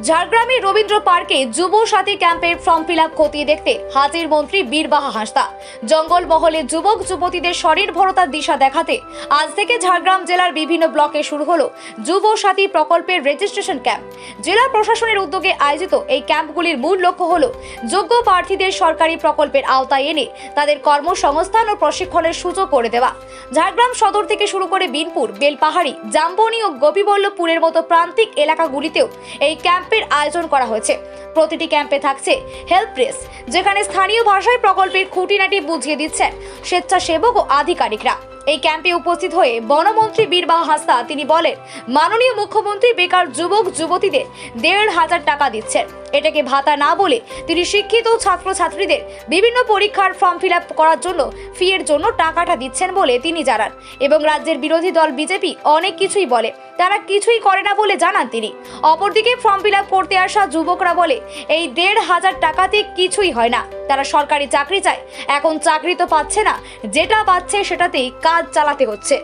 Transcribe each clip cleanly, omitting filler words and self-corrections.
ঝাড়গ্রামের রবীন্দ্র পার্কে যুব সাথী ক্যাম্পের ফর্ম ফিল আপ খতিয়ে দেখতে হাজির মন্ত্রী বীরবাহা হাঁসদা। জঙ্গলমহলে যুবক যুবতীদের স্বনির্ভরতার দিশা দেখাতে আজ থেকে ঝাড়গ্রাম জেলার বিভিন্ন ব্লকে শুরু হলো যুব সাথী প্রকল্পের রেজিস্ট্রেশন ক্যাম্প। জেলা প্রশাসনের উদ্যোগে আয়োজিত এই ক্যাম্পগুলির মূল লক্ষ্য হলো যোগ্য প্রার্থীদের সরকারি প্রকল্পের আওতায় এনে তাদের কর্মসংস্থান ও প্রশিক্ষণের সুযোগ করে দেওয়া। ঝাড়গ্রাম সদর থেকে শুরু করে বিনপুর, বেলপাহাড়ি, জামবনি ও গোপীবল্লভপুরের মতো প্রান্তিক এলাকাগুলিতেও এই ক্যাম্পের আয়োজন করা হয়েছে। প্রতিটি ক্যাম্পে থাকছে হেল্প ডেস্ক, যেখানে স্থানীয় ভাষায় প্রকল্পের খুঁটিনাটি বুঝিয়ে দিচ্ছেন স্বেচ্ছাসেবক ও আধিকারিকরা। এই ক্যাম্পে উপস্থিত হয়ে বনমন্ত্রী বীরবাহা হাঁসদা তিনি বলেন, মাননীয় মুখ্যমন্ত্রী বেকার যুবক যুবতীদের ১,৫০০ টাকা দিচ্ছেন। এটাকে ভাতা না বলে তিনি শিক্ষিত ছাত্রছাত্রীদের বিভিন্ন পরীক্ষার ফর্ম ফিল আপ করার জন্য ফি এর জন্য টাকাটা দিচ্ছেন বলে তিনি জানান। এবং রাজ্যের বিরোধী দল বিজেপি অনেক কিছুই বলে, তারা কিছুই করে না বলে জানান তিনি। অপরদিকে ফর্ম ফিল আপ করতে আসা যুবকরা বলে এই ১,৫০০ টাকাতে কিছুই হয় না, তারা সরকারি চাকরি চায়। এখন চাকরি তো পাচ্ছে না, যেটা পাচ্ছে সেটাতেই কাজ চালাতে হচ্ছে।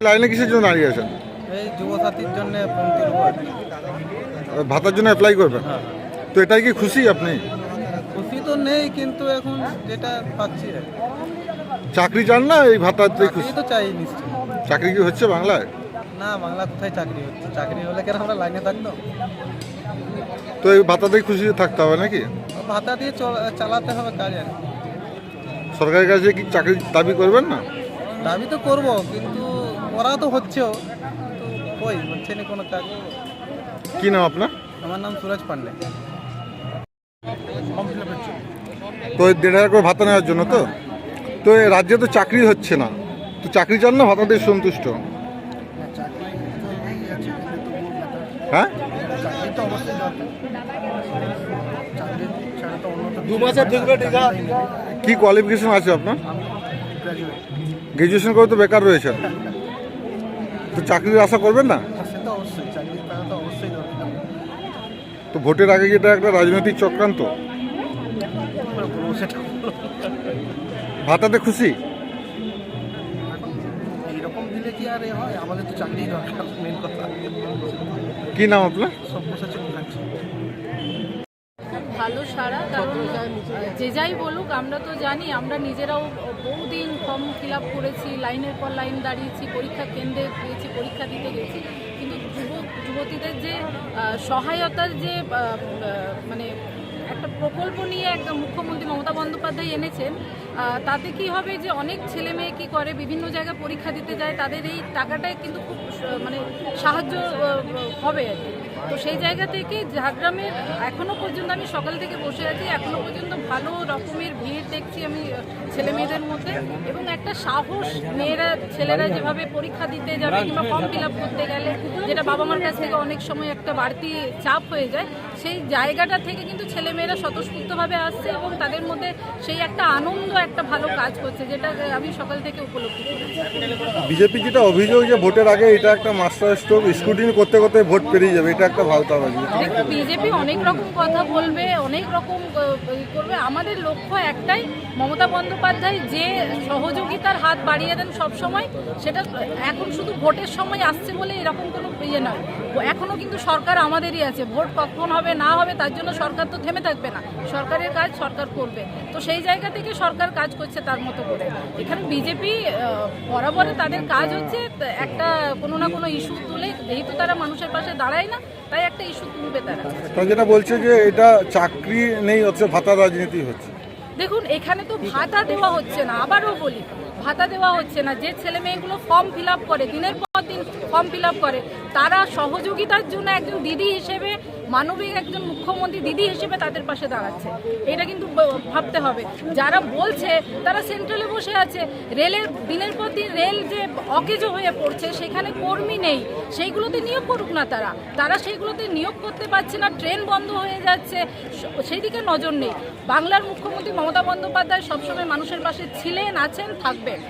লাইনে কিসের জন্য দাঁড়িয়ে আছেন? এই যুবসাথীর জন্য ফর্ম তুলব আর কি। ভাতার জন্য অ্যাপ্লাই করবেন? হ্যাঁ, তো এটাই কি খুশি আপনি? খুশি তো নেই, কিন্তু এখন যেটা পাচ্ছি আর কি। চাকরি চান না এই ভাতাতে চাকরি খুশি? তো চাই নিশ্চয়। চাকরি কি হচ্ছে বাংলায়? না, বাংলা কোথায় চাকরি হচ্ছে? চাকরি হলে কেন আমরা লাইনে থাকতাম? তো এই ভাতাতেই খুশি থাকতে হবে নাকি? ভাতা দিয়ে চালাতে হবে কাজ আর কি। সরকারের কাছে কি চাকরি দাবি করবেন না? দাবি তো করবো, কিন্তু করা তো হচ্ছেও, তো কই হচ্ছে না কোনো কাজ। কি নাম আপনার? আমার নাম সুরজ পান্ডে। তো ১,৫০০ করে ভাতা নেওয়ার জন্য তো তো এই রাজ্যে তো চাকরি হচ্ছে না, তো চাকরি চান না ভাতাতে সন্তুষ্ট? হ্যাঁ, কি কোয়ালিফিকেশন আছে আপনার? গ্রাজুয়েশন করে তো বেকার রয়েছেন, তো চাকরির আশা করবেন না? সে তো অবশ্যই, চাকরি করা তো অবশ্যই দরকার। তো ভোটের আগে কি এটা একটা রাজনৈতিক চক্রান্ত? সেটা ভাতাতে খুশি? এইরকম দিলে কি আর এ হয়? আমাদের তো চাকরি দরকার, মেন কথা। কি নাম আপনার? সব্যসাচী মুখার্জি। ভালো সারা, কারণ যে যাই বলুক আমরা তো জানি, আমরা নিজেরাও বহুদিন ফর্ম ফিল আপ করেছি, লাইনের পর লাইন দাঁড়িয়েছি, পরীক্ষা কেন্দ্রে গিয়েছি, পরীক্ষা দিতে গেছি, কিন্তু যুবক যুবতীদের যে সহায়তার যে মানে একটা প্রকল্প নিয়ে একটা মুখ্যমন্ত্রী মমতা বন্দ্যোপাধ্যায় এনেছেন, তাতে কি হবে যে অনেক ছেলে মেয়ে কী করে বিভিন্ন জায়গায় পরীক্ষা দিতে যায়, তাদের এই টাকাটায় কিন্তু খুব মানে সাহায্য হবে আর কি। তো সেই জায়গা থেকে ঝাড়গ্রামের এখনও পর্যন্ত আমি সকাল থেকে বসে আছি, এখনও পর্যন্ত ভালো রকমের ভিড় দেখছি আমি ছেলে মেয়েদের মধ্যে, এবং একটা সাহস, মেয়েরা ছেলেরা যেভাবে পরীক্ষা দিতে যাবে কিংবা ফর্ম ফিল আপ করতে গেলে যেটা বাবা মার কাছ থেকে অনেক সময় একটা বাড়তি চাপ হয়ে যায়, সেই জায়গাটা থেকে কিন্তু ছেলেমেয়েরা স্বতঃস্ফূর্তভাবে আসছে এবং তাদের মধ্যে সেই একটা আনন্দ, একটা ভালো কাজ করছে, যেটা আমি সকাল থেকে উপলব্ধি করেছি। বিজেপি যেটা অভিযোগ যে ভোটের আগে এটা একটা মাস্টার স্ট্রোক, স্ক্রুটিনি করতে করতে ভোট পেরিয়ে যাবে, এটা একটা ভাওতাবাজি। দেখুন, বিজেপি অনেক রকম কথা বলবে, অনেক রকম করবে, আমাদের লক্ষ্য একটাই, মমতা বন্দ্যোপাধ্যায় যে সহযোগিতার হাত বাড়িয়ে দেন সব সময়, সেটা এখন শুধু ভোটের সময় আসছে বলে এরকম কোনো ইয়ে নয়, এখনও কিন্তু সরকার আমাদেরই আছে। ভোট কখন হবে না হবে তার জন্য সরকার তো থেমে থাকবে না, সরকারের কাজ সরকার করবে। তো সেই জায়গা থেকে সরকার কাজ করছে তার মতো করে। এখানে বিজেপি বরাবরে তাদের কাজ হচ্ছে একটা কোনো না কোনো ইস্যু তুলে, যেহেতু তারা মানুষের পাশে দাঁড়ায় না, তাই একটা ইস্যু তুলবে তারা। যেটা বলছে যে এটা চাকরি নেই, হচ্ছে ভাতা রাজনীতি হচ্ছে। দেখুন, এখানে তো ভাতা দেওয়া হচ্ছে না, আবারও বলি, ভাতা দেওয়া হচ্ছে না। যে ছেলে মেয়েগুলো ফর্ম ফিল আপ করে, দিনের পর দিন ফর্ম ফিল আপ করে, তারা সহযোগিতার জন্য একজন দিদি হিসেবে, মানবিক একজন মুখ্যমন্ত্রী দিদি হিসেবে তাদের পাশে দাঁড়াচ্ছে, এটা কিন্তু ভাবতে হবে। যারা বলছে তারা সেন্ট্রালে বসে আছে, রেলের দিনের পর দিন রেল যে অকেজো হয়ে পড়ছে, সেখানে কর্মী নেই, সেইগুলোতে নিয়োগ করুক না তারা সেইগুলোতে নিয়োগ করতে পারছে না, ট্রেন বন্ধ হয়ে যাচ্ছে, সেই দিকে নজর নেই। বাংলার মুখ্যমন্ত্রী মমতা বন্দ্যোপাধ্যায় সবসময় মানুষের পাশে ছিলেন, আছেন, থাকবেন।